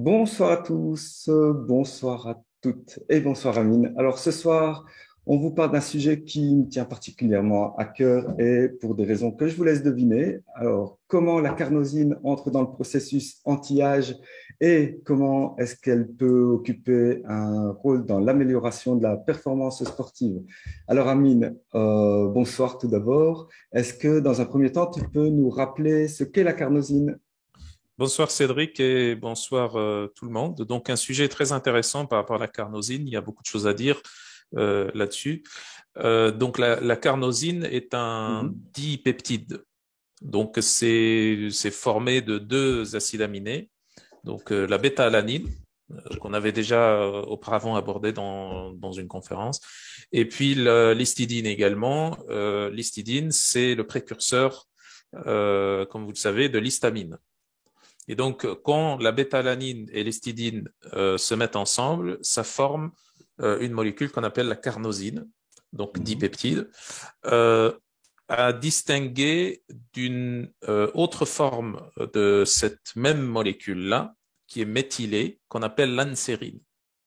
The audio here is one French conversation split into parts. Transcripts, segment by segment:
Bonsoir à tous, bonsoir à toutes et bonsoir Amine. Alors ce soir, on vous parle d'un sujet qui me tient particulièrement à cœur et pour des raisons que je vous laisse deviner. Alors, comment la carnosine entre dans le processus anti-âge et comment est-ce qu'elle peut occuper un rôle dans l'amélioration de la performance sportive? Alors Amine, bonsoir tout d'abord. Est-ce que dans un premier temps, tu peux nous rappeler ce qu'est la carnosine? Bonsoir Cédric et bonsoir tout le monde. Donc un sujet très intéressant par rapport à la carnosine. Il y a beaucoup de choses à dire là-dessus. Donc la carnosine est un Mhm. dipeptide. Donc c'est formé de deux acides aminés. Donc la bêta-alanine qu'on avait déjà auparavant abordé dans une conférence. Et puis l'histidine également. L'histidine, c'est le précurseur, comme vous le savez, de l'histamine. Et donc, quand la bétalanine et l'histidine se mettent ensemble, ça forme une molécule qu'on appelle la carnosine, donc Mhm. dipeptide, euh, à distinguer d'une autre forme de cette même molécule-là, qui est méthylée, qu'on appelle l'ansérine.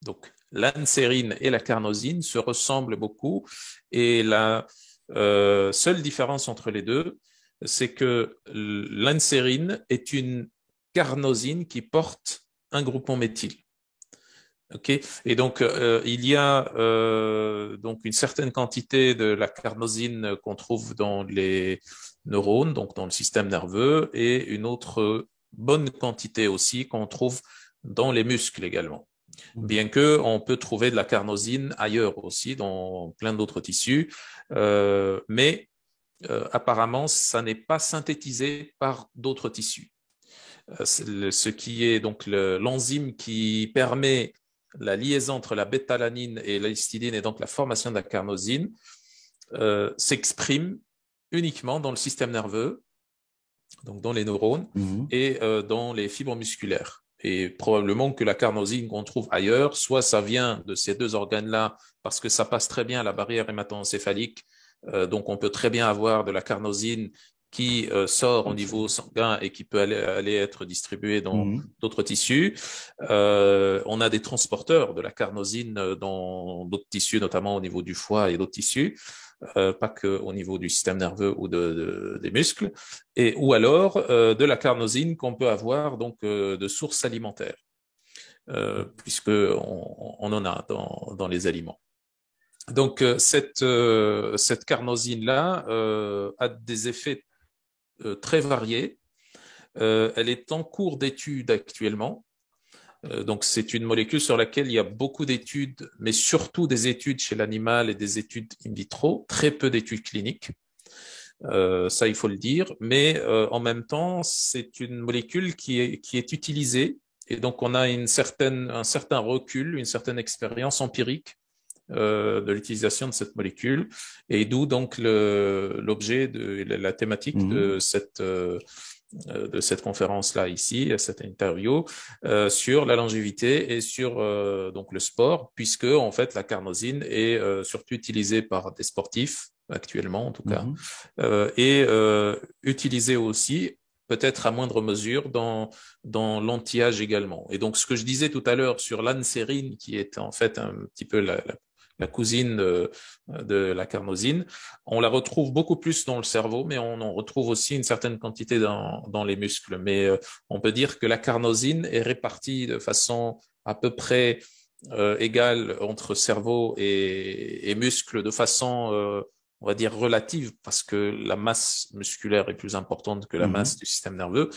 Donc, l'ansérine et la carnosine se ressemblent beaucoup, et la seule différence entre les deux, c'est que l'ansérine est une carnosine qui porte un groupement méthyle. Okay. Et donc, il y a donc une certaine quantité de la carnosine qu'on trouve dans les neurones, donc dans le système nerveux, et une autre bonne quantité aussi qu'on trouve dans les muscles également. Mhm. Bien que on peut trouver de la carnosine ailleurs aussi, dans plein d'autres tissus, mais apparemment, ça n'est pas synthétisé par d'autres tissus. Ce qui est donc l'enzyme qui permet la liaison entre la bétalanine et la histidine et donc la formation de la carnosine s'exprime uniquement dans le système nerveux, donc dans les neurones Mhm. et dans les fibres musculaires. Et probablement que la carnosine qu'on trouve ailleurs, soit ça vient de ces deux organes-là parce que ça passe très bien à la barrière hémato-encéphalique, donc on peut très bien avoir de la carnosine qui sort au niveau sanguin et qui peut aller être distribuée dans Mhm. d'autres tissus. On a des transporteurs de la carnosine dans d'autres tissus, notamment au niveau du foie et d'autres tissus, pas qu'au niveau du système nerveux ou des muscles, et ou alors de la carnosine qu'on peut avoir donc de sources alimentaires, puisque on en a dans les aliments. Donc cette carnosine là a des effets très variés. Elle est en cours d'étude actuellement. Donc, c'est une molécule sur laquelle il y a beaucoup d'études, mais surtout des études chez l'animal et des études in vitro, très peu d'études cliniques. Ça, il faut le dire. Mais en même temps, c'est une molécule qui est utilisée. Et donc, on a un certain recul, une certaine expérience empirique de l'utilisation de cette molécule. Et d'où donc l'objet de la thématique Mhm. de cette conférence-là ici, cette interview, sur la longévité et sur donc le sport, puisque en fait la carnosine est surtout utilisée par des sportifs actuellement en tout cas, Mhm. et utilisée aussi peut-être à moindre mesure dans l'anti-âge également. Et donc ce que je disais tout à l'heure sur l'ansérine, qui est en fait un petit peu la cousine de la carnosine, on la retrouve beaucoup plus dans le cerveau, mais on en retrouve aussi une certaine quantité dans les muscles. Mais on peut dire que la carnosine est répartie de façon à peu près égale entre cerveau et muscle, de façon, on va dire, relative, parce que la masse musculaire est plus importante que la masse Mhm. du système nerveux.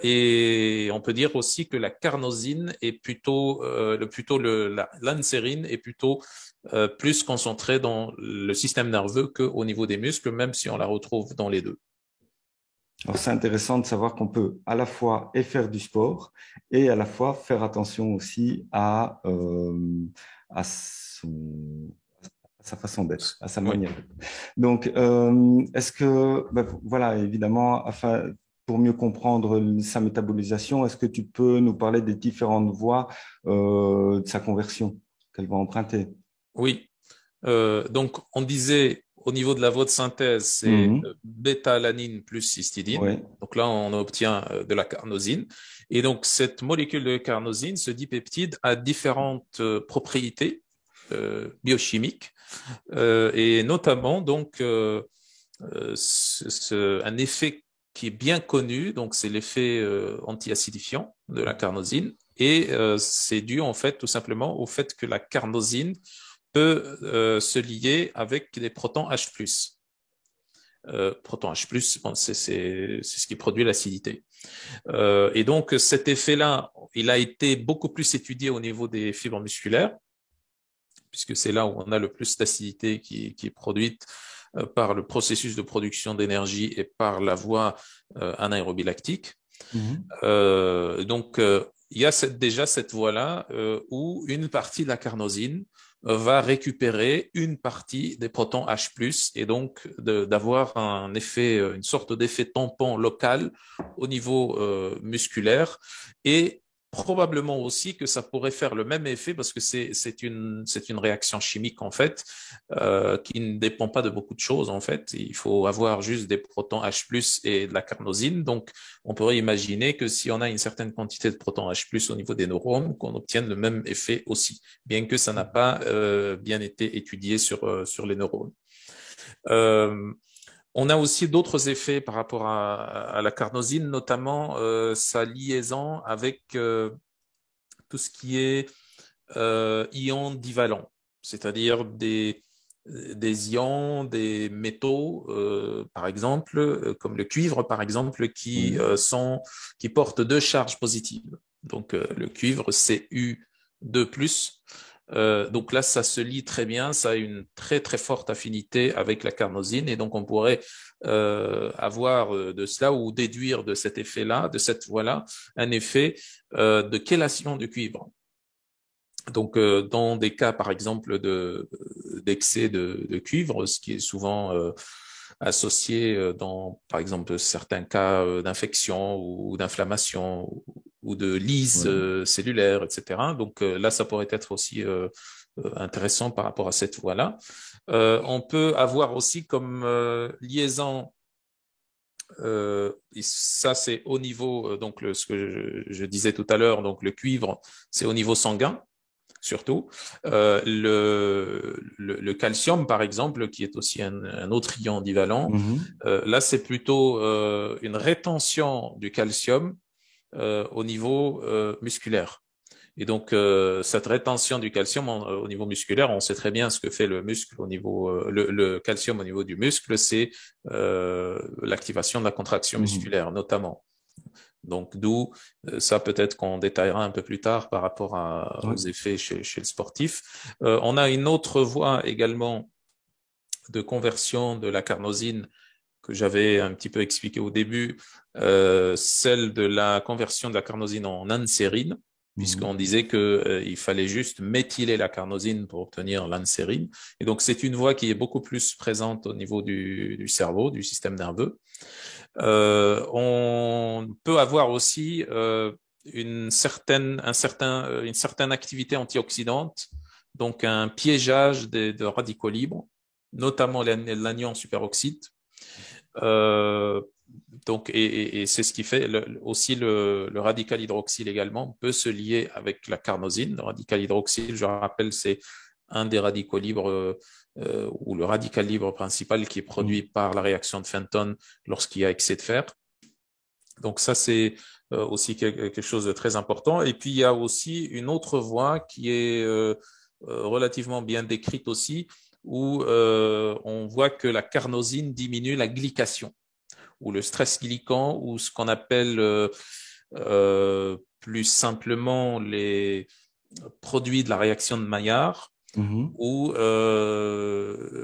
Et on peut dire aussi que la carnosine est l'ansérine est plutôt plus concentrée dans le système nerveux qu'au niveau des muscles, même si on la retrouve dans les deux. Alors, c'est intéressant de savoir qu'on peut à la fois et faire du sport et à la fois faire attention aussi à à sa façon d'être, à sa Oui. manière d'être. Donc, est-ce que, ben, voilà, évidemment, pour mieux comprendre sa métabolisation, est-ce que tu peux nous parler des différentes voies de sa conversion qu'elle va emprunter? Oui. Donc, on disait au niveau de la voie de synthèse, c'est Mhm. bêta-alanine plus cystidine. Oui. Donc là, on obtient de la carnosine. Et donc, cette molécule de carnosine, ce dipeptide, a différentes propriétés biochimiques et notamment donc un effet qui est bien connu, donc c'est l'effet anti-acidifiant de la carnosine, et c'est dû en fait tout simplement au fait que la carnosine peut se lier avec des protons H+. Proton H+, bon, c'est ce qui produit l'acidité. Et donc cet effet-là, il a été beaucoup plus étudié au niveau des fibres musculaires, puisque c'est là où on a le plus d'acidité qui est produite par le processus de production d'énergie et par la voie anaérobie lactique. Mhm. Il y a déjà cette voie-là où une partie de la carnosine va récupérer une partie des protons H+, et donc d'avoir un effet, une sorte d'effet tampon local au niveau musculaire, et probablement aussi que ça pourrait faire le même effet parce que c'est une réaction chimique en fait qui ne dépend pas de beaucoup de choses en fait. Il faut avoir juste des protons H+ et de la carnosine. Donc on pourrait imaginer que si on a une certaine quantité de protons H+ au niveau des neurones, qu'on obtienne le même effet aussi, bien que ça n'a pas bien été étudié sur les neurones. Euh, on a aussi d'autres effets par rapport à la carnosine, notamment sa liaison avec tout ce qui est ions divalents, c'est-à-dire des ions, des métaux, par exemple, comme le cuivre, par exemple, Oui. qui portent deux charges positives. Donc, le cuivre, c'est U2+. Donc là, ça se lie très bien, ça a une très très forte affinité avec la carnosine, et donc on pourrait avoir de cela ou déduire de cet effet-là, de cette voie-là, un effet de chélation du cuivre. Donc, dans des cas, par exemple, d'excès de cuivre, ce qui est souvent associé dans, par exemple, certains cas d'infection ou d'inflammation ou de lyse Oui. cellulaire, etc. Donc là, ça pourrait être aussi intéressant par rapport à cette voie-là. On peut avoir aussi comme liaison, et ça c'est au niveau, donc ce que je disais tout à l'heure, donc le cuivre, c'est au niveau sanguin surtout. Le calcium, par exemple, qui est aussi un autre ion divalent, Mhm. là, c'est plutôt une rétention du calcium au niveau musculaire. Et donc, cette rétention du calcium au niveau musculaire, on sait très bien ce que fait le muscle au niveau, le calcium au niveau du muscle, c'est l'activation de la contraction Mhm. musculaire, notamment. Donc, d'où ça peut-être qu'on détaillera un peu plus tard par rapport aux Oui. effets chez le sportif. On a une autre voie également de conversion de la carnosine que j'avais un petit peu expliqué au début, celle de la conversion de la carnosine en ancérine, Mhm. puisqu'on disait que il fallait juste méthyler la carnosine pour obtenir l'ancérine. Et donc, c'est une voie qui est beaucoup plus présente au niveau du cerveau, du système nerveux. On peut avoir aussi une certaine activité antioxydante, donc un piégeage de radicaux libres, notamment l'anion superoxyde. Euh, et c'est ce qui fait aussi le radical hydroxyle également peut se lier avec la carnosine. Le radical hydroxyle, je rappelle, c'est un des radicaux libres ou le radical libre principal qui est produit Mhm. par la réaction de Fenton lorsqu'il y a excès de fer. Donc ça, c'est aussi quelque chose de très important. Et puis, il y a aussi une autre voie qui est relativement bien décrite aussi, où on voit que la carnosine diminue la glycation, ou le stress glycan, ou ce qu'on appelle plus simplement les produits de la réaction de Maillard, Mhm. ou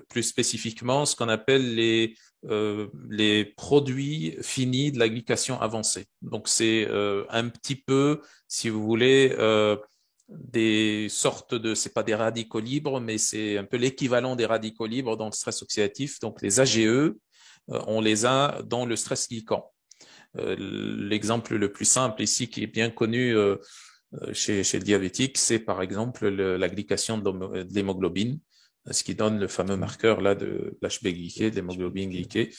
plus spécifiquement ce qu'on appelle les produits finis de la glycation avancée. Donc c'est un petit peu, si vous voulez, des sortes de, c'est pas des radicaux libres, mais c'est un peu l'équivalent des radicaux libres dans le stress oxydatif. Donc les AGE, on les a dans le stress glycan. L'exemple le plus simple ici, qui est bien connu chez le diabétique, c'est par exemple la glycation de l'hémoglobine. ce qui donne le fameux marqueur là de l'HB glyqué, de l'hémoglobine glyquée,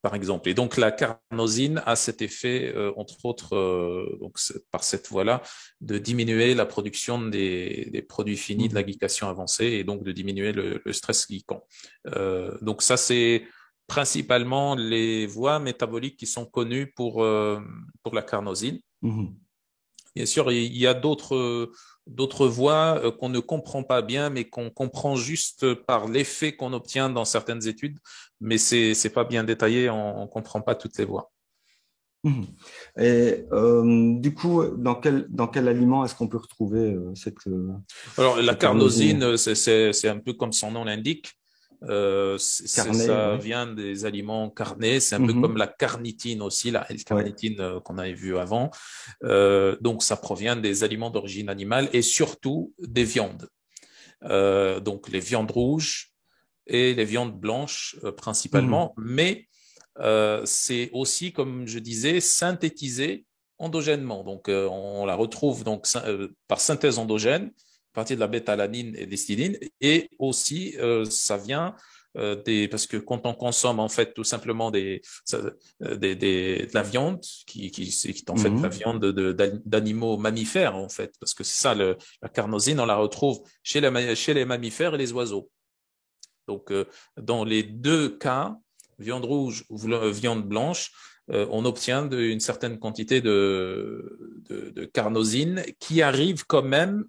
par exemple. Et donc la carnosine a cet effet, entre autres, donc par cette voie-là, de diminuer la production des produits finis de la glycation avancée et donc de diminuer le stress glycant. Donc ça, c'est principalement les voies métaboliques qui sont connues pour la carnosine. Mhm. Bien sûr, il y a d'autres voies qu'on ne comprend pas bien, mais qu'on comprend juste par l'effet qu'on obtient dans certaines études, mais c'est pas bien détaillé, on comprend pas toutes les voies. Mhm. Et du coup, dans quel aliment est-ce qu'on peut retrouver Alors, la cette carnosine carnosine, c'est un peu comme son nom l'indique. carnée? Ça Ouais. vient des aliments carnés, c'est un peu comme Mhm. la carnitine aussi, la Ouais. L-carnitine qu'on avait vu avant. Donc, ça provient des aliments d'origine animale et surtout des viandes. Donc, les viandes rouges et les viandes blanches Mhm. principalement, mais c'est aussi, comme je disais, synthétisé endogènement. Donc, on la retrouve donc par synthèse endogène à partir de la bêta-alanine et des stydines, et aussi ça vient parce que quand on consomme en fait tout simplement de la viande qui est en fait la Mhm. viande d'animaux mammifères en fait, parce que c'est ça la carnosine, on la retrouve chez les mammifères et les oiseaux. Donc, dans les deux cas, viande rouge ou viande blanche, on obtient une certaine quantité de carnosine qui arrive quand même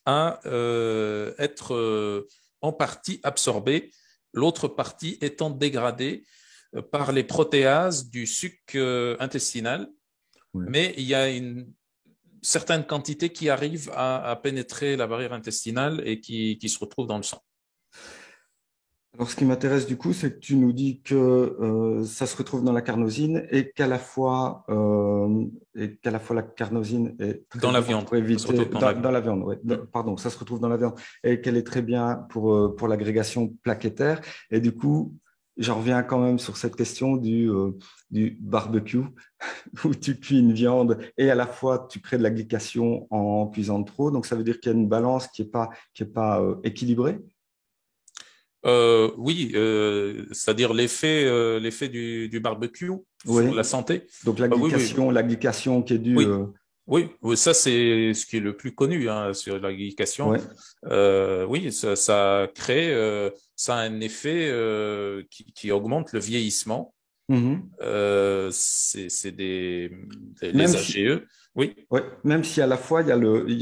à être en partie absorbée, l'autre partie étant dégradée par les protéases du suc intestinal. Ouais. Mais il y a une certaine quantité qui arrive à pénétrer la barrière intestinale et qui se retrouve dans le sang. Alors, ce qui m'intéresse du coup, c'est que tu nous dis que ça se retrouve dans la carnosine et qu'à la fois la carnosine est très Dans la bien viande, pour ça se retrouve éviter dans la dans viande. la viande, ouais, Mm. pardon, ça se retrouve dans la viande et qu'elle est très bien pour l'agrégation plaquettaire. Et du coup, j'en reviens quand même sur cette question du barbecue où tu cuis une viande et à la fois tu crées de la glycation en cuisant trop. Donc, ça veut dire qu'il y a une balance qui est pas équilibrée. Oui, c'est-à-dire l'effet du barbecue sur la Oui. santé. Donc Oui, oui, la glycation qui est due. oui, oui, oui, ça c'est ce qui est le plus connu hein, sur la glycation. Ouais. Oui, ça crée, ça a un effet qui augmente le vieillissement. Mhm. C'est Même les si, AGE. Oui, ouais, même si à la fois il y a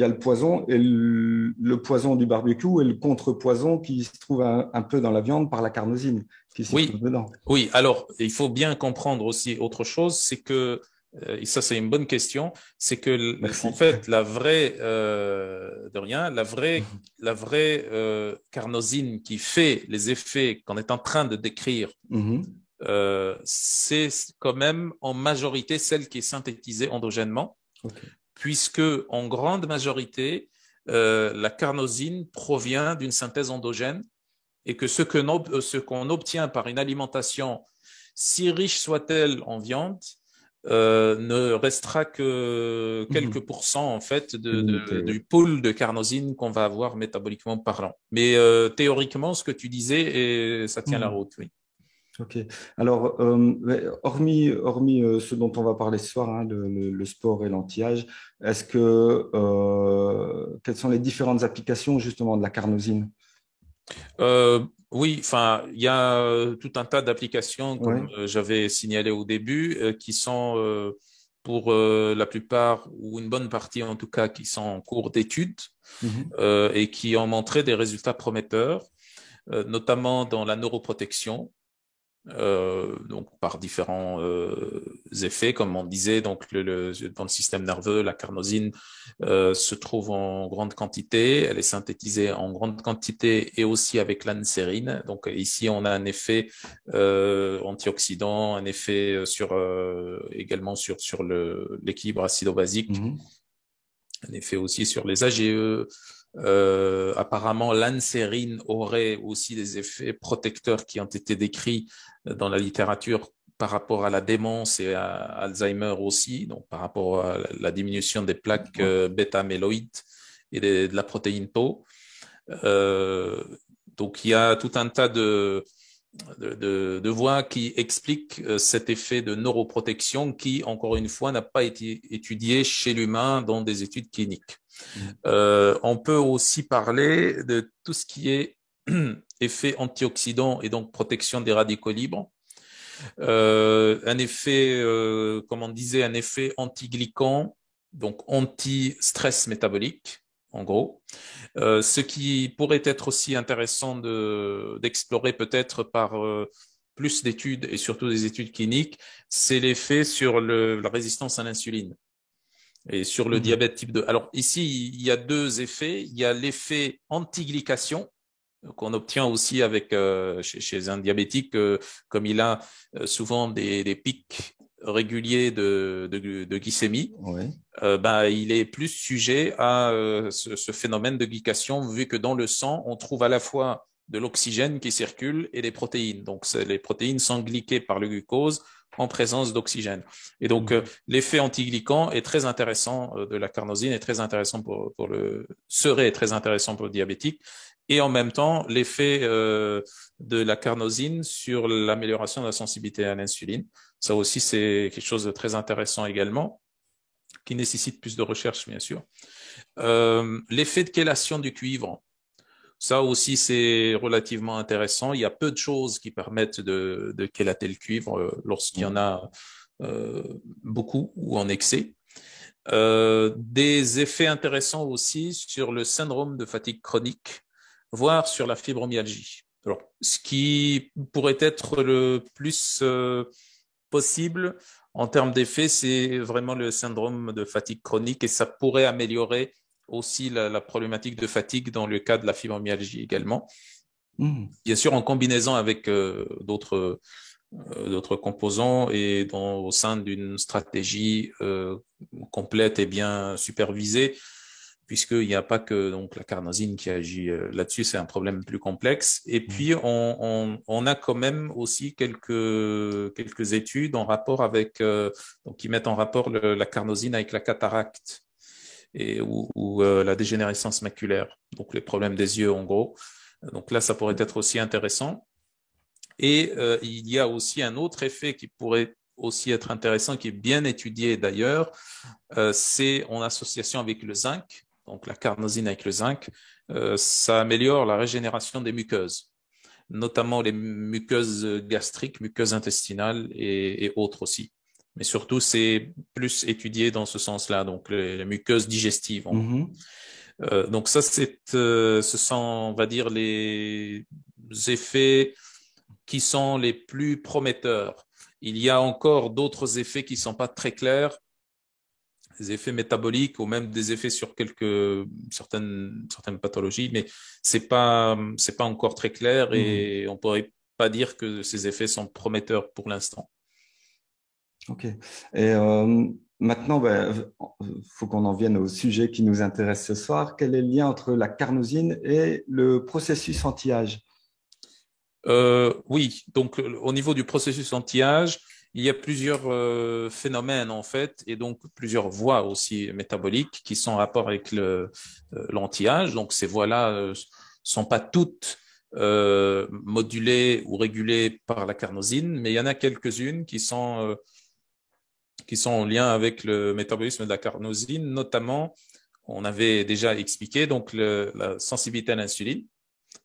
le poison et le poison du barbecue et le contrepoison qui se trouve un peu dans la viande par la carnosine qui s'y trouve oui, dedans. oui. Alors, il faut bien comprendre aussi autre chose, c'est que, et ça c'est une bonne question, c'est que en Merci. fait la vraie, de rien, la vraie carnosine qui fait les effets qu'on est en train de décrire, Mhm. c'est quand même en majorité celle qui est synthétisée endogènement, Ok. puisque en grande majorité, la carnosine provient d'une synthèse endogène et que ce qu'on obtient par une alimentation, si riche soit-elle en viande, ne restera que quelques Mhm. pourcents en fait Limité, oui. du pool de carnosine qu'on va avoir métaboliquement parlant. Mais théoriquement, ce que tu disais, et ça tient la Mhm. route, oui. Ok. Alors, mais hormis ce dont on va parler ce soir, hein, le sport et l'anti-âge, quelles sont les différentes applications justement de la carnosine? Oui, enfin, il y a tout un tas d'applications, comme Ouais. j'avais signalé au début, qui sont pour la plupart, ou une bonne partie en tout cas, qui sont en cours d'études Mhm. et qui ont montré des résultats prometteurs, notamment dans la neuroprotection. Donc par différents effets, comme on disait, donc dans le système nerveux, la carnosine se trouve en grande quantité, elle est synthétisée en grande quantité et aussi avec l'ansérine. Donc ici, on a un effet antioxydant, un effet également sur l'équilibre acido-basique, Mhm. un effet aussi sur les AGE. Apparemment, l'ansérine aurait aussi des effets protecteurs qui ont été décrits dans la littérature par rapport à la démence et à Alzheimer aussi, donc par rapport à la diminution des plaques Ouais. bêta-amyloïdes et de la protéine tau. Euh, donc, il y a tout un tas de voies qui expliquent cet effet de neuroprotection qui, encore une fois, n'a pas été étudié chez l'humain dans des études cliniques. On peut aussi parler de tout ce qui est effet antioxydant et donc protection des radicaux libres. Un effet, comme on disait, un effet anti-glycant, donc anti-stress métabolique, en gros. Ce qui pourrait être aussi intéressant d'explorer peut-être par plus d'études et surtout des études cliniques, c'est l'effet sur la résistance à l'insuline et sur le Mhm. diabète type 2. Alors ici, il y a deux effets. Il y a l'effet anti-glycation qu'on obtient aussi avec chez un diabétique, comme il a souvent des pics réguliers de glycémie, Oui. ben, il est plus sujet à ce phénomène de glycation, vu que dans le sang, on trouve à la fois de l'oxygène qui circule et des protéines. Donc, les protéines sont glyquées par le glucose en présence d'oxygène. Et donc, Mhm. l'effet antiglycant est très intéressant de la carnosine, est très intéressant serait très intéressant pour le diabétique. Et en même temps, l'effet de la carnosine sur l'amélioration de la sensibilité à l'insuline. Ça aussi, c'est quelque chose de très intéressant également, qui nécessite plus de recherche, bien sûr. L'effet de chélation du cuivre, ça aussi, c'est relativement intéressant. Il y a peu de choses qui permettent de chélater le cuivre lorsqu'il y en Oui. a beaucoup ou en excès. Des effets intéressants aussi sur le syndrome de fatigue chronique, voire sur la fibromyalgie. Alors, ce qui pourrait être le plus possible en termes d'effet, c'est vraiment le syndrome de fatigue chronique et ça pourrait améliorer aussi la problématique de fatigue dans le cas de la fibromyalgie également. Mhm. Bien sûr, en combinaison avec d'autres composants et au sein d'une stratégie complète et bien supervisée, puisqu'il n'y a pas que donc la carnosine qui agit là-dessus, c'est un problème plus complexe. Et puis, on a quand même aussi quelques études en rapport avec, donc qui mettent en rapport la carnosine avec la cataracte ou la dégénérescence maculaire, donc les problèmes des yeux en gros. Donc là, ça pourrait être aussi intéressant. Et il y a aussi un autre effet qui pourrait aussi être intéressant, qui est bien étudié d'ailleurs, c'est en association avec le zinc, donc la carnosine avec le zinc, ça améliore la régénération des muqueuses, notamment les muqueuses gastriques, muqueuses intestinales et autres aussi. Mais surtout, c'est plus étudié dans ce sens-là, donc les muqueuses digestives en gros. Mhm. Donc ça, ce sont, on va dire, les effets qui sont les plus prometteurs. Il y a encore d'autres effets qui ne sont pas très clairs, des effets métaboliques ou même des effets sur certaines pathologies, mais c'est pas encore très clair Mhm. et on pourrait pas dire que ces effets sont prometteurs pour l'instant. OK. Et maintenant, il faut qu'on en vienne au sujet qui nous intéresse ce soir. Quel est le lien entre la carnosine et le processus anti-âge? Oui, donc au niveau du processus anti-âge, il y a plusieurs phénomènes en fait, et donc plusieurs voies aussi métaboliques qui sont en rapport avec l'anti-âge. Donc ces voies-là sont pas toutes modulées ou régulées par la carnosine, mais il y en a quelques-unes qui sont en lien avec le métabolisme de la carnosine, notamment, on avait déjà expliqué donc la sensibilité à l'insuline.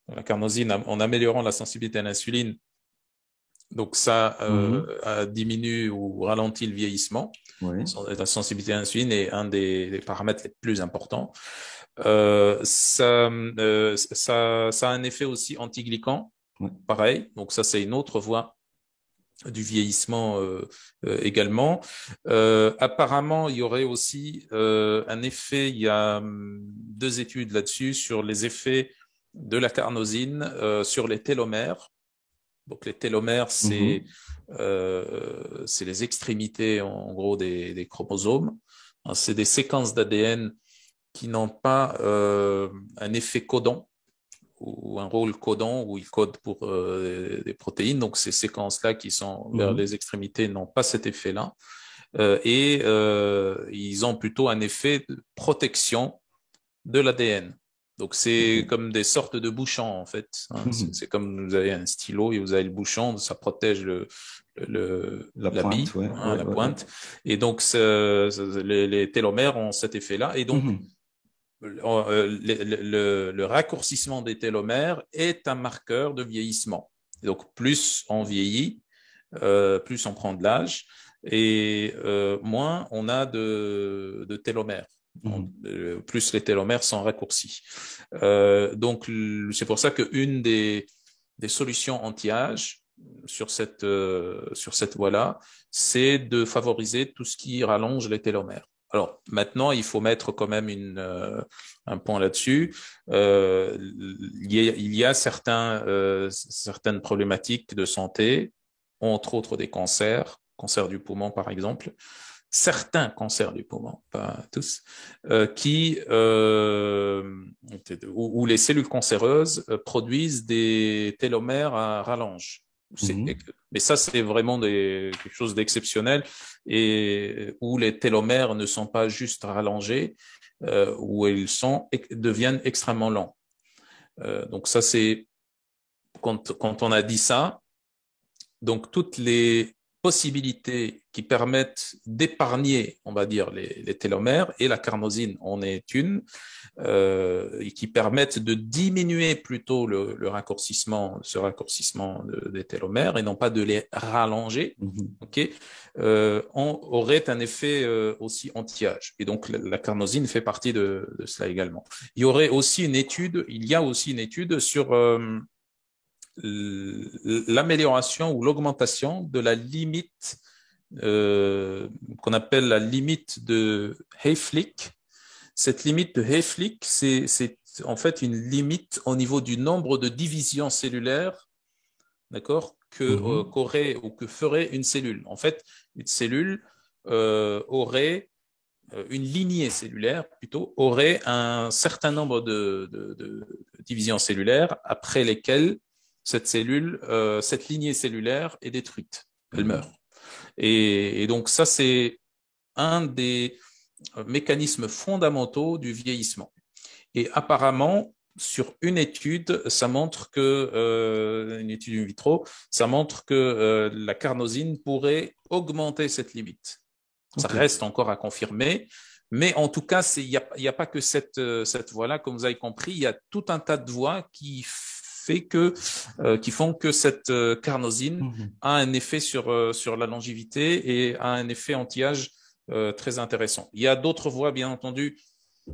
La carnosine, en améliorant la sensibilité à l'insuline, donc ça Mhm. diminue ou ralentit le vieillissement. Oui. La sensibilité à l'insuline est un des paramètres les plus importants. Ça a un effet aussi antiglycant, Oui. pareil. Donc ça, c'est une autre voie du vieillissement également. Apparemment, il y aurait aussi un effet, il y a deux études là-dessus sur les effets de la carnosine sur les télomères. Donc les télomères, Mhm. c'est les extrémités en gros des chromosomes. Hein, c'est des séquences d'ADN qui n'ont pas un effet codant ou un rôle codant où ils codent pour des protéines. Donc ces séquences-là qui sont vers Mhm. les extrémités n'ont pas cet effet-là. Et ils ont plutôt un effet de protection de l'ADN. Donc, Ok. c'est comme des sortes de bouchons, en fait, hein. Mhm. C'est comme vous avez un stylo et vous avez le bouchon, ça protège La la pointe, bille, ouais, hein, ouais, la ouais, ouais. pointe. Et donc, les télomères ont cet effet-là. Et donc, Mhm. le raccourcissement des télomères est un marqueur de vieillissement. Et donc, plus on vieillit, plus on prend de l'âge et moins on a de télomères. Mhm. Plus les télomères sont raccourcis. Donc, c'est pour ça qu'une des solutions anti-âge sur cette voie-là, c'est de favoriser tout ce qui rallonge les télomères. Alors maintenant, il faut mettre quand même un point là-dessus. Il y a certaines problématiques de santé, entre autres des cancers, cancer du poumon par exemple, certains cancers du poumon, pas tous, où les cellules cancéreuses produisent des télomères à rallonge. Mhm. Mais ça, c'est vraiment quelque chose d'exceptionnel et où les télomères ne sont pas juste rallongés, où deviennent extrêmement lents. Donc ça, c'est quand on a dit ça, donc, toutes les possibilités qui permettent d'épargner, on va dire, les télomères, et la carnosine en est une, et qui permettent de diminuer plutôt ce raccourcissement des télomères, et non pas de les rallonger, Mhm. ok, on aurait un effet aussi anti-âge. Et donc, la carnosine fait partie de cela également. Il y a aussi une étude sur l'amélioration ou l'augmentation de la limite qu'on appelle la limite de Hayflick. Cette limite de Hayflick, c'est en fait une limite au niveau du nombre de divisions cellulaires, d'accord, Mhm. qu'aurait ou que ferait une cellule. En fait, une cellule aurait une lignée cellulaire plutôt aurait un certain nombre de divisions cellulaires après lesquelles cette lignée cellulaire est détruite, elle meurt. Et donc ça, c'est un des mécanismes fondamentaux du vieillissement. Et apparemment, sur une étude, ça montre que une étude in vitro, ça montre que la carnosine pourrait augmenter cette limite. Ça Ok. reste encore à confirmer. Mais en tout cas, il y a pas que cette voie-là, comme vous avez compris, il y a tout un tas de voies qui font que cette carnosine Mhm. a un effet sur la longévité et a un effet anti-âge très intéressant. Il y a d'autres voies, bien entendu,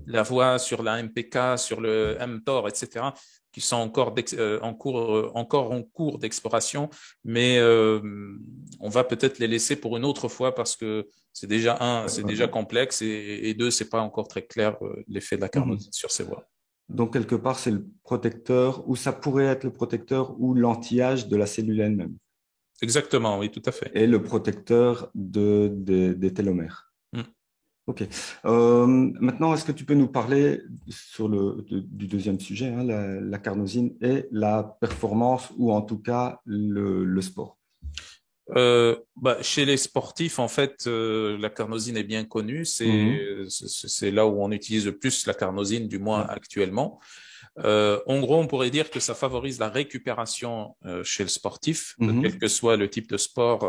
la voie sur la MPK, sur le mTOR, etc., qui sont encore en cours d'exploration, mais on va peut-être les laisser pour une autre fois parce que Ouais, c'est ouais, déjà ouais. complexe et deux, c'est pas encore très clair l'effet de la Mhm. carnosine sur ces voies. Donc, quelque part, c'est le protecteur, ou ça pourrait être le protecteur ou l'anti-âge de la cellule elle-même, Exactement, oui, tout à fait. et le protecteur des télomères. Mm. Ok. Maintenant, est-ce que tu peux nous parler sur du deuxième sujet, hein, la carnosine et la performance, ou en tout cas le sport? Chez les sportifs, en fait, la carnosine est bien connue. Mhm. C'est là où on utilise le plus la carnosine, du moins Ouais. actuellement. En gros, on pourrait dire que ça favorise la récupération chez le sportif, quel Mhm. que soit le type de sport,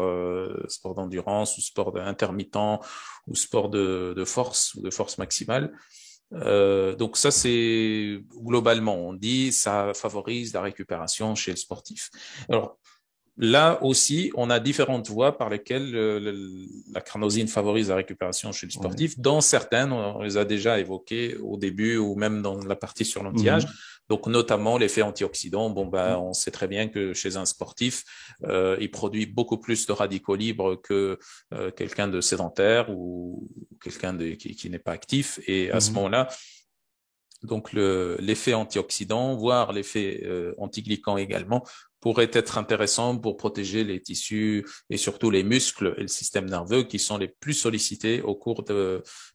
sport d'endurance ou sport intermittent ou sport de force ou de force maximale. Donc ça, c'est globalement, on dit, ça favorise la récupération chez le sportif. Alors, là aussi, on a différentes voies par lesquelles la carnosine favorise la récupération chez le Ouais. sportif. Dans certaines, on les a déjà évoquées au début ou même dans la partie sur l'anti-âge. Mhm. Donc, notamment l'effet antioxydant. Bon, Ouais. on sait très bien que chez un sportif, il produit beaucoup plus de radicaux libres que quelqu'un de sédentaire ou quelqu'un qui n'est pas actif. Et à ce Mhm. moment-là, donc l'effet antioxydant, voire l'effet antiglycant également, pourrait être intéressant pour protéger les tissus et surtout les muscles et le système nerveux qui sont les plus sollicités au cours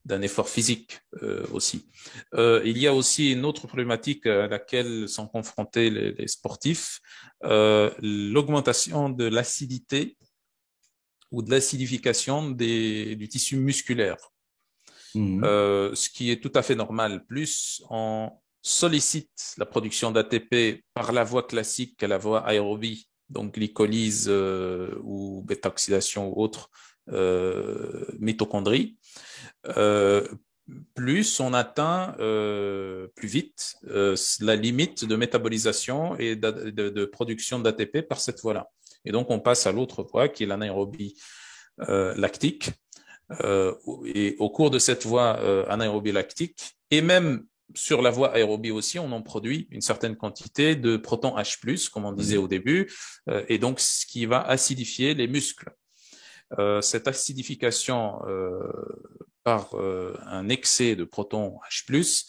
d'un effort physique aussi. Il y a aussi une autre problématique à laquelle sont confrontés les sportifs, l'augmentation de l'acidité ou de l'acidification du tissu musculaire. Mhm. Ce qui est tout à fait normal, plus sollicite la production d'ATP par la voie classique qu'est la voie aérobie, donc glycolyse ou bêta-oxydation ou autre mitochondrie, plus on atteint plus vite la limite de métabolisation et de production d'ATP par cette voie-là. Et donc, on passe à l'autre voie qui est l'anaérobie lactique. Et au cours de cette voie anaérobie lactique, et même sur la voie aérobie aussi, on en produit une certaine quantité de protons H+, comme on disait au début, et donc ce qui va acidifier les muscles. Cette acidification par un excès de protons H+,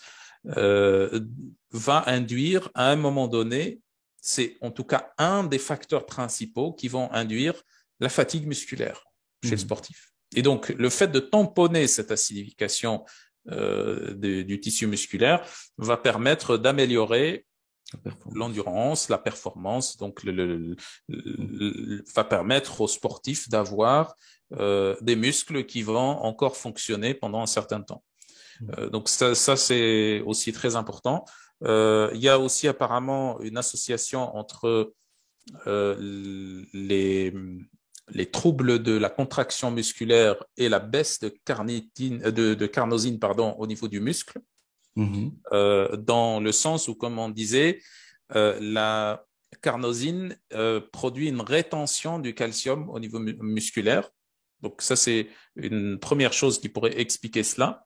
va induire à un moment donné, c'est en tout cas un des facteurs principaux qui vont induire la fatigue musculaire chez le sportif. Et donc, le fait de tamponner cette acidification du tissu musculaire va permettre d'améliorer l'endurance, la performance, donc va permettre aux sportifs d'avoir des muscles qui vont encore fonctionner pendant un certain temps. Donc ça c'est aussi très important. Il y a aussi apparemment une association entre les troubles de la contraction musculaire et la baisse de carnosine au niveau du muscle, dans le sens où, comme on disait, la carnosine produit une rétention du calcium au niveau musculaire. Donc ça, c'est une première chose qui pourrait expliquer cela.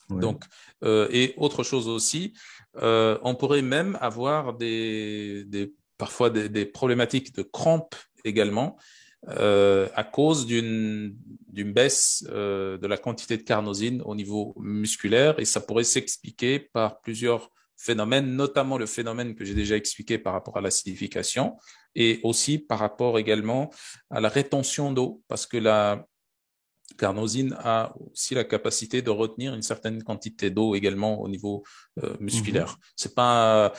Oui. Donc, et autre chose aussi, on pourrait même avoir parfois des problématiques de crampes également, à cause d'une baisse de la quantité de carnosine au niveau musculaire, et ça pourrait s'expliquer par plusieurs phénomènes, notamment le phénomène que j'ai déjà expliqué par rapport à l'acidification, et aussi par rapport également à la rétention d'eau, parce que la carnosine a aussi la capacité de retenir une certaine quantité d'eau également au niveau musculaire. C'est pas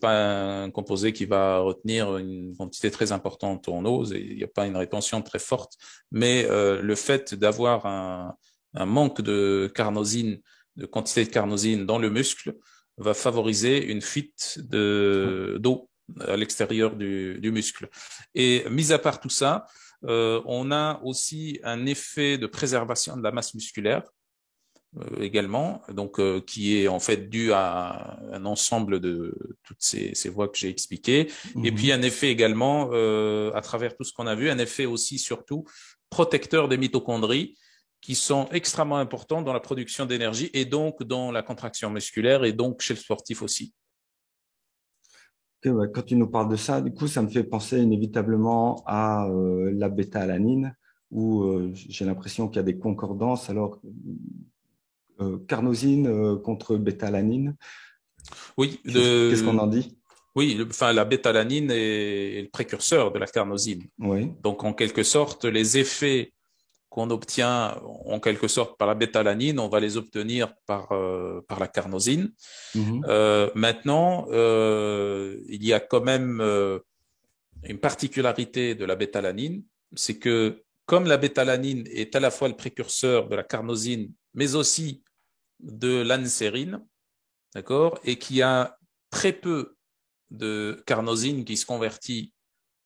un composé qui va retenir une quantité très importante en eau. Il n'y a pas une rétention très forte, mais le fait d'avoir un manque de carnosine, de quantité de carnosine dans le muscle, va favoriser une fuite d'eau à l'extérieur du muscle. Et mis à part tout ça, on a aussi un effet de préservation de la masse musculaire également, donc qui est en fait dû à un ensemble de toutes ces voies que j'ai expliquées. Et puis un effet également, à travers tout ce qu'on a vu, un effet aussi surtout protecteur des mitochondries, qui sont extrêmement importants dans la production d'énergie et donc dans la contraction musculaire et donc chez le sportif aussi. Okay, ouais. Quand tu nous parles de ça, du coup, ça me fait penser inévitablement à la bêta-alanine, où j'ai l'impression qu'il y a des concordances. Alors, carnosine contre bêta-alanine, oui, qu'est-ce qu'on en dit? Oui, la bêta-alanine est le précurseur de la carnosine. Oui. Donc, en quelque sorte, les effets qu'on obtient en quelque sorte par la bêta-alanine, on va les obtenir par la carnosine. Maintenant, il y a quand même une particularité de la bêta-alanine, c'est que comme la bêta-alanine est à la fois le précurseur de la carnosine, mais aussi de l'ansérine, d'accord, et qu'il y a très peu de carnosine qui se convertit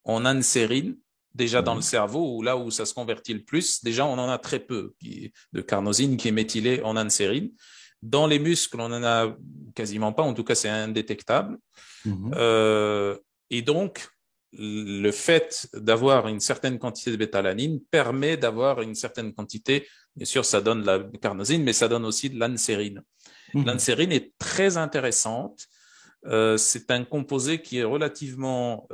en ansérine, déjà dans le cerveau, ou là où ça se convertit le plus, déjà on en a très peu de carnosine qui est méthylée en ansérine. Dans les muscles, on en a quasiment pas, en tout cas c'est indétectable. Et donc, le fait d'avoir une certaine quantité de bêta-alanine permet d'avoir une certaine quantité, bien sûr ça donne de la carnosine, mais ça donne aussi de l'ansérine. L'ansérine est très intéressante. C'est un composé qui est relativement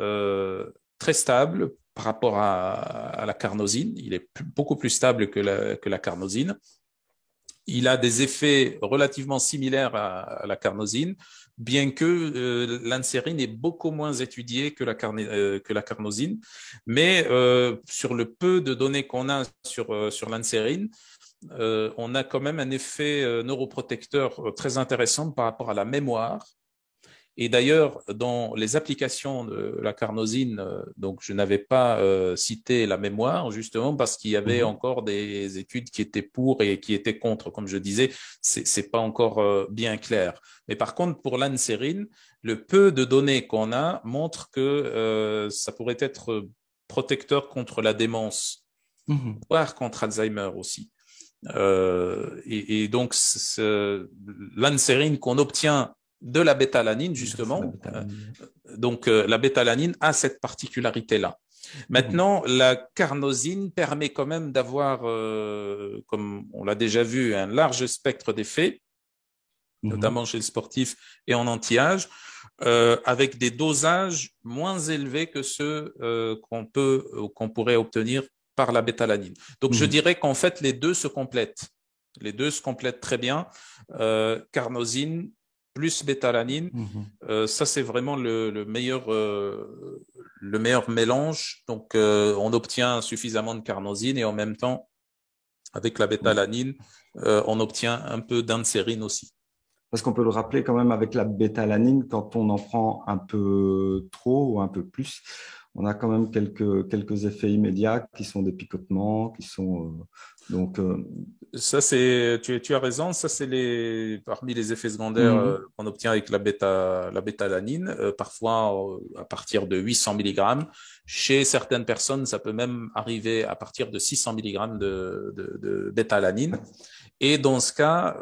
très stable par rapport à la carnosine. Il est beaucoup plus stable que la carnosine. Il a des effets relativement similaires à la carnosine, bien que l'ansérine est beaucoup moins étudiée que la carnosine. Mais sur le peu de données qu'on a sur l'ansérine, on a quand même un effet neuroprotecteur très intéressant par rapport à la mémoire Et d'ailleurs, dans les applications de la carnosine, donc je n'avais pas cité la mémoire, justement parce qu'il y avait Mhm. encore des études qui étaient pour et qui étaient contre. Comme je disais, c'est pas encore bien clair. Mais par contre, pour l'ansérine, le peu de données qu'on a montre que ça pourrait être protecteur contre la démence, Mhm. voire contre Alzheimer aussi. Et donc, l'ansérine qu'on obtient de la bétalanine, C'est la justement, bétalanine. donc la bétalanine a cette particularité-là. Mhm. Maintenant, la carnosine permet quand même d'avoir, comme on l'a déjà vu, un large spectre d'effets, Mhm. notamment chez le sportif et en anti-âge, avec des dosages moins élevés que ceux qu'on pourrait obtenir par la bétalanine. Donc, je Mhm. dirais qu'en fait, les deux se complètent. Les deux se complètent très bien. Carnosine plus bétalanine, Mhm. ça, c'est vraiment le meilleur mélange. Donc, on obtient suffisamment de carnosine et en même temps, avec la Oui. bétalanine, on obtient un peu d'ansérine aussi. Parce qu'on peut le rappeler quand même avec la bétalanine, quand on en prend un peu trop ou un peu plus, on a quand même quelques effets immédiats qui sont des picotements, qui sont donc Ça, tu as raison. Ça, c'est parmi les effets secondaires mhm. qu'on obtient avec la bétalanine, parfois à partir de 800 milligrammes. Chez certaines personnes, ça peut même arriver à partir de 600 milligrammes de bétalanine. Et dans ce cas,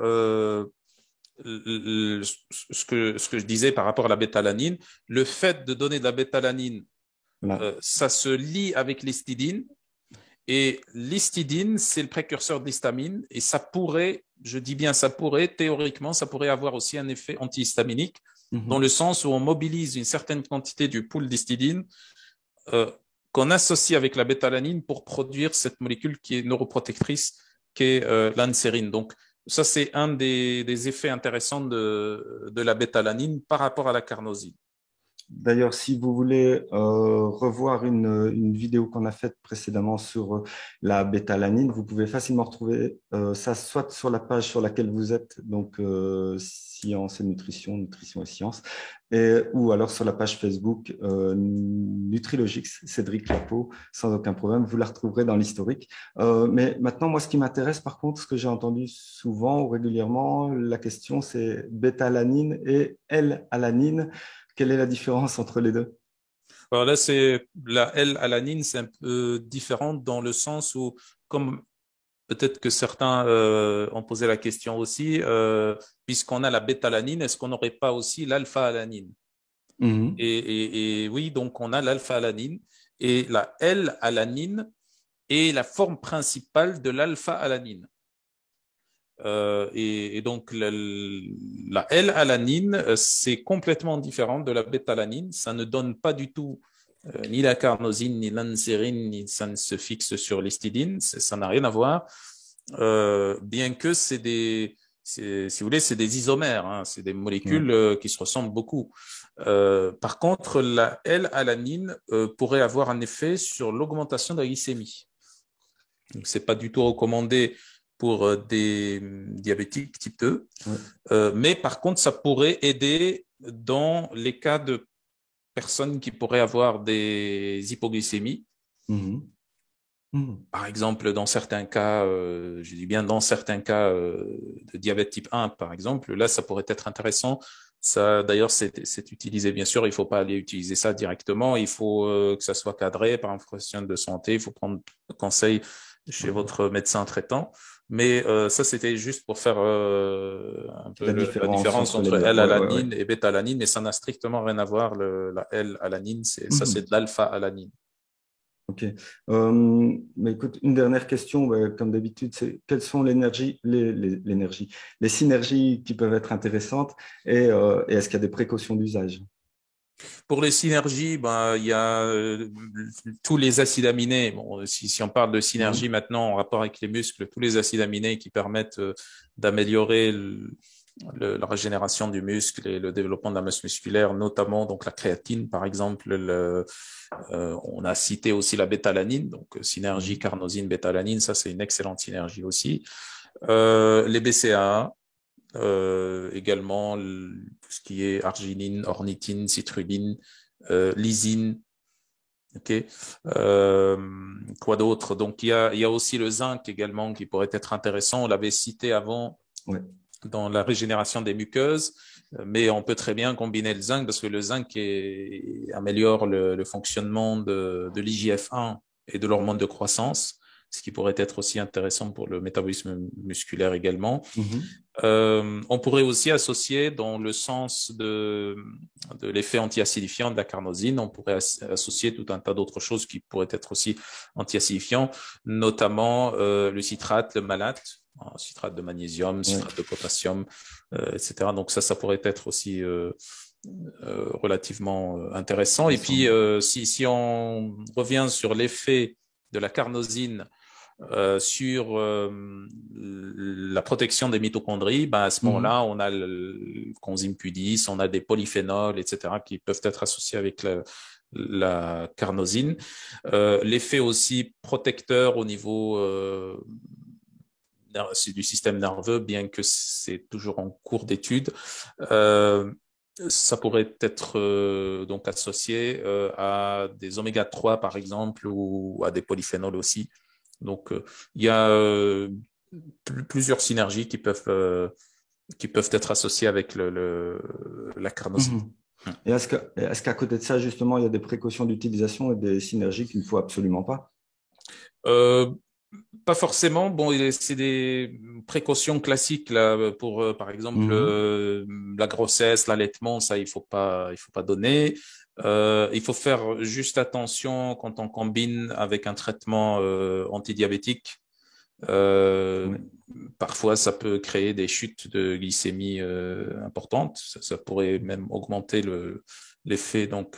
ce que je disais par rapport à la bétalanine, le fait de donner de la bétalanine, Voilà. ça se lie avec l'histidine. Et l'histidine, c'est le précurseur de l'histamine et ça pourrait, je dis bien ça pourrait, théoriquement, ça pourrait avoir aussi un effet antihistaminique dans Mhm. le sens où on mobilise une certaine quantité du pool d'histidine euh, qu'on associe avec la bétalanine pour produire cette molécule qui est neuroprotectrice, qui est l'ansérine. Donc, ça, c'est un des effets intéressants de la bétalanine par rapport à la carnosine. D'ailleurs, si vous voulez revoir une vidéo qu'on a faite précédemment sur la bétalanine, vous pouvez facilement retrouver ça soit sur la page sur laquelle vous êtes, donc Science et Nutrition, Nutrition et Sciences, ou alors sur la page Facebook Nutrilogix, Cédric Lapeau, sans aucun problème, vous la retrouverez dans l'historique. Mais maintenant, moi, ce qui m'intéresse, par contre, ce que j'ai entendu souvent ou régulièrement, la question, c'est bétalanine et L-alanine. Quelle est la différence entre les deux? Alors là, c'est la L-alanine, c'est un peu différente dans le sens où, comme peut-être que certains ont posé la question aussi, puisqu'on a la bétalanine, est-ce qu'on n'aurait pas aussi l'alpha-alanine? Mhm. Et oui, donc on a l'alpha-alanine et la L-alanine est la forme principale de l'alpha-alanine. Et donc la L-alanine, c'est complètement différent de la bétalanine. Ça ne donne pas du tout ni la carnosine, ni l'ansérine, ni ça ne se fixe sur l'histidine. Ça n'a rien à voir. Bien que si vous voulez, c'est des isomères, hein, c'est des Ouais. molécules qui se ressemblent beaucoup. Par contre, la L-alanine pourrait avoir un effet sur l'augmentation de la glycémie. Donc, c'est pas du tout recommandé pour des diabétiques type 2, Ouais. mais par contre, ça pourrait aider dans les cas de personnes qui pourraient avoir des hypoglycémies. Mhm. Mhm. Par exemple, dans certains cas, je dis bien dans certains cas de diabète type 1, par exemple, là, ça pourrait être intéressant. Ça, d'ailleurs, c'est utilisé, bien sûr, il ne faut pas aller utiliser ça directement. Il faut que ça soit cadré par un professionnel de santé. Il faut prendre conseil chez votre médecin traitant. Mais ça, c'était juste pour faire un peu La la différence différence entre les entre deux. Ouais, ouais, ouais. L-alanine et bêta-alanine, mais ça n'a strictement rien à voir. La L-alanine, ça, c'est de Mhm. l'alpha-alanine. Ok. Mais écoute, une dernière question, ouais, comme d'habitude, c'est quelles sont l'énergie, les synergies qui peuvent être intéressantes et est-ce qu'il y a des précautions d'usage? Pour les synergies, ben, il y a tous les acides aminés. Bon, si on parle de synergie Mhm. maintenant en rapport avec les muscles, tous les acides aminés qui permettent d'améliorer la régénération du muscle et le développement de la masse musculaire, notamment donc la créatine, par exemple. On a cité aussi la bétalanine, donc synergie Mhm. carnosine bétalanine, ça c'est une excellente synergie aussi. Les BCAA, également tout ce qui est arginine, ornithine, citrulline, lysine. Ok. Quoi d'autre? Donc il y a aussi le zinc également qui pourrait être intéressant. On l'avait cité avant Ouais. dans la régénération des muqueuses, mais on peut très bien combiner le zinc parce que le zinc améliore le fonctionnement de l'IGF-1 et de l'hormone de croissance, ce qui pourrait être aussi intéressant pour le métabolisme musculaire également. Mhm. On pourrait aussi associer dans le sens de l'effet anti-acidifiant de la carnosine, on pourrait associer tout un tas d'autres choses qui pourraient être aussi anti-acidifiants, notamment le citrate, le malate, citrate de magnésium, Ouais. citrate de potassium, etc. Donc ça pourrait être aussi relativement intéressant. Et puis, Intéressant. si on revient sur l'effet de la carnosine sur la protection des mitochondries, ben à ce Mhm. moment-là, on a le coenzyme Q10, on a des polyphénols, etc., qui peuvent être associés avec la carnosine. L'effet aussi protecteur au niveau du système nerveux, bien que c'est toujours en cours d'étude, euh, ça pourrait être donc associé à des oméga 3 par exemple ou à des polyphénols aussi. Donc il y a plusieurs synergies qui peuvent être associées avec la carnosine. Mhm. Et est-ce qu'à côté de ça, justement, il y a des précautions d'utilisation et des synergies qu'il ne faut absolument pas? Euh, Pas forcément. Bon, c'est des précautions classiques là pour, par exemple, Mhm. la grossesse, l'allaitement, ça il faut pas donner. Il faut faire juste attention quand on combine avec un traitement antidiabétique. Euh, Ouais. Parfois, ça peut créer des chutes de glycémie importantes. Ça pourrait même augmenter l'effet donc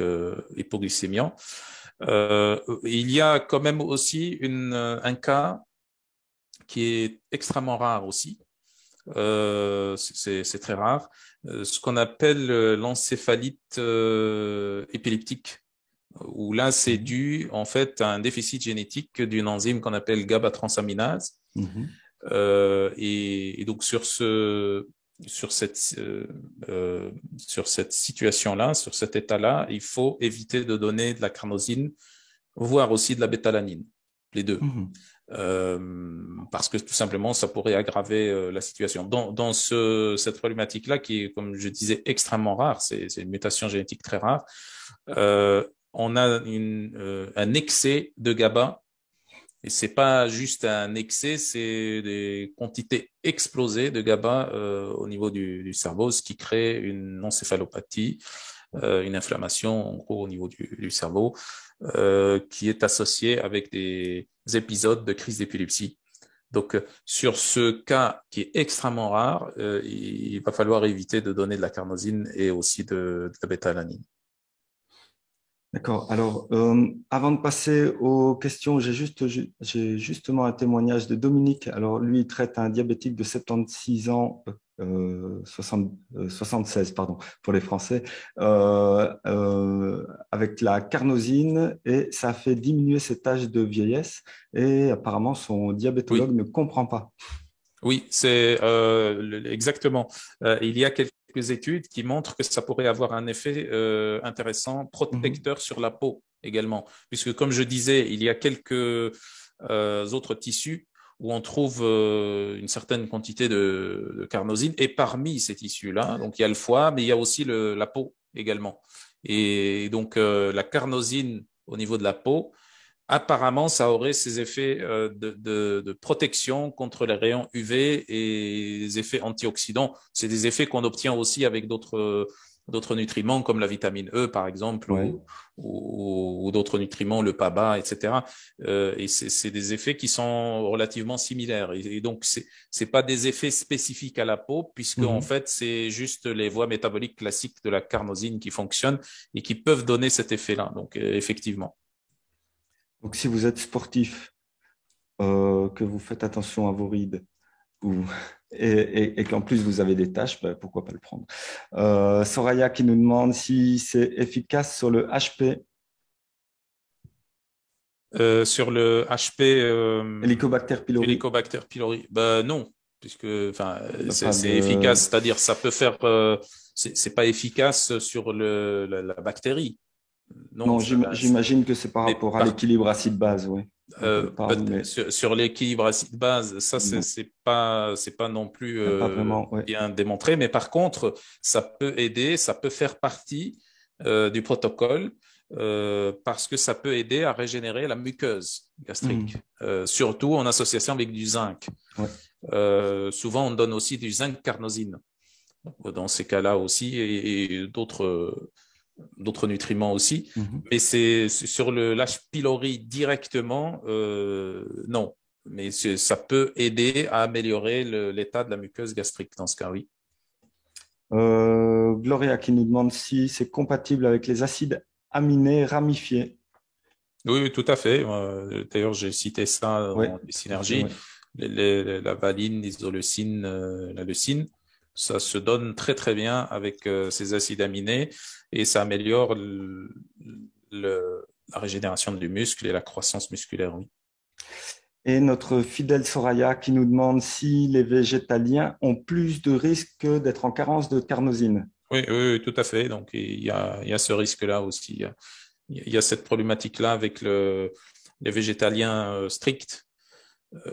hypoglycémiant. Il y a quand même aussi un cas qui est extrêmement rare aussi. C'est très rare. Ce qu'on appelle l'encéphalite épileptique, où là, c'est Mhm. dû en fait à un déficit génétique d'une enzyme qu'on appelle GABA transaminase. Mhm. Et donc sur cette situation-là, sur cet état-là, il faut éviter de donner de la carnosine, voire aussi de la bétalanine, les deux. Mhm. Parce que tout simplement, ça pourrait aggraver la situation. Dans cette problématique-là, qui est, comme je disais, extrêmement rare, c'est une mutation génétique très rare, euh, on a un excès de GABA, et c'est pas juste un excès, c'est des quantités explosées de GABA au niveau du cerveau, ce qui crée une encéphalopathie, une inflammation en gros au niveau du cerveau, qui est associée avec des épisodes de crise d'épilepsie. Donc, sur ce cas qui est extrêmement rare, il va falloir éviter de donner de la carnosine et aussi de la bétalanine. D'accord. Alors, avant de passer aux questions, j'ai justement un témoignage de Dominique. Alors, lui, il traite un diabétique de 76 ans, 76, pardon, pour les Français, avec la carnosine, et ça fait diminuer cet âge de vieillesse. Et apparemment, son diabétologue Oui, ne comprend pas. oui, c'est exactement. Il y a quelques études qui montrent que ça pourrait avoir un effet intéressant, Mhm. protecteur sur la peau également, puisque comme je disais, il y a quelques autres tissus où on trouve une certaine quantité de carnosine, et parmi ces tissus-là, donc il y a le foie, mais il y a aussi la peau également. Et donc la carnosine au niveau de la peau, apparemment, ça aurait ces effets de protection contre les rayons UV et les effets antioxydants. C'est des effets qu'on obtient aussi avec d'autres nutriments comme la vitamine E, par exemple, Ouais. ou d'autres nutriments, le PABA, etc. Et c'est des effets qui sont relativement similaires. Et donc, c'est pas des effets spécifiques à la peau, puisque en Mhm. fait, c'est juste les voies métaboliques classiques de la carnosine qui fonctionnent et qui peuvent donner cet effet-là. Donc, effectivement. Donc, si vous êtes sportif, que vous faites attention à vos rides, ou- et qu'en plus vous avez des tâches, ben, pourquoi pas le prendre. Soraya qui nous demande si c'est efficace sur le HP, Sur le HP Helicobacter pylori. Helicobacter pylori, ben non. puisque enfin Il n'y a pas c'est de... efficace, c'est-à-dire ça peut faire c'est pas efficace sur la bactérie. Non, Non, j'imagine que c'est par mais rapport à l'équilibre acide-base, oui, dont on parle, mais sur l'équilibre acide-base, ça non, c'est pas non plus il n'y a pas vraiment, ouais. bien démontré, mais par contre, ça peut aider, ça peut faire partie du protocole parce que ça peut aider à régénérer la muqueuse gastrique, Mhm. surtout en association avec du zinc. Ouais. Souvent, on donne aussi du zinc carnosine dans ces cas-là aussi et d'autres nutriments aussi. Mhm. Mais c'est sur le l'H. pylori directement, non. Mais ça peut aider à améliorer l'état de la muqueuse gastrique dans ce cas, oui. Gloria qui nous demande si c'est compatible avec les acides aminés ramifiés. Oui, oui, tout à fait. D'ailleurs, j'ai cité ça Oui, dans les tout à fait, synergies. oui. La valine, l'isoleucine, la leucine, ça se donne très très bien avec ces acides aminés et ça améliore la régénération du muscle et la croissance musculaire, oui. Et notre fidèle Soraya qui nous demande si les végétaliens ont plus de risques que d'être en carence de carnosine. Oui, oui, oui, tout à fait. Donc, il y a ce risque-là aussi. Il y a cette problématique-là avec les végétaliens stricts.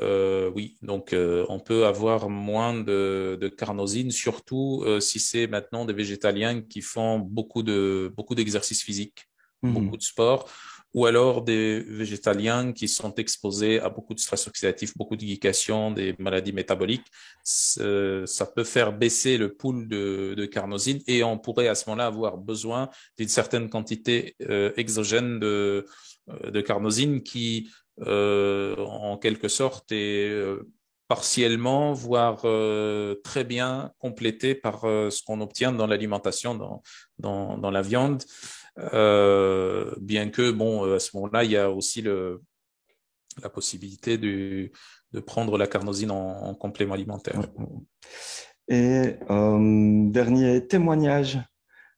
Oui, donc on peut avoir moins de carnosine, surtout si c'est maintenant des végétaliens qui font beaucoup d'exercices physiques, beaucoup Mhm. de sport, ou alors des végétaliens qui sont exposés à beaucoup de stress oxydatif, beaucoup de glycation, des maladies métaboliques. Ça peut faire baisser le pool de carnosine et on pourrait à ce moment-là avoir besoin d'une certaine quantité exogène de carnosine qui en quelque sorte et partiellement, voire très bien complété par ce qu'on obtient dans l'alimentation, dans la viande. Bien que, bon, à ce moment-là, il y a aussi la possibilité de prendre la carnosine en complément Ouais, alimentaire. ouais. Et dernier témoignage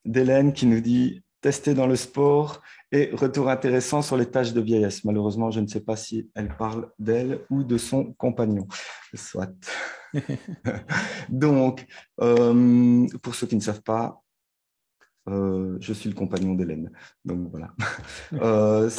d'Hélène qui nous dit tester dans le sport et retour intéressant sur les tâches de vieillesse. Malheureusement, je ne sais pas si elle parle d'elle ou de son compagnon. Soit. Donc, pour ceux qui ne savent pas, je suis le compagnon d'Hélène. Donc voilà. Euh,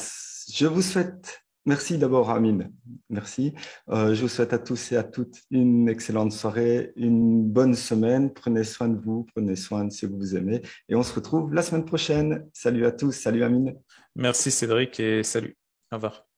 je vous souhaite, merci d'abord Amine, merci. Je vous souhaite à tous et à toutes une excellente soirée, une bonne semaine. Prenez soin de vous, prenez soin de ceux que vous aimez et on se retrouve la semaine prochaine. Salut à tous, salut Amine. Merci Cédric et salut. Au revoir.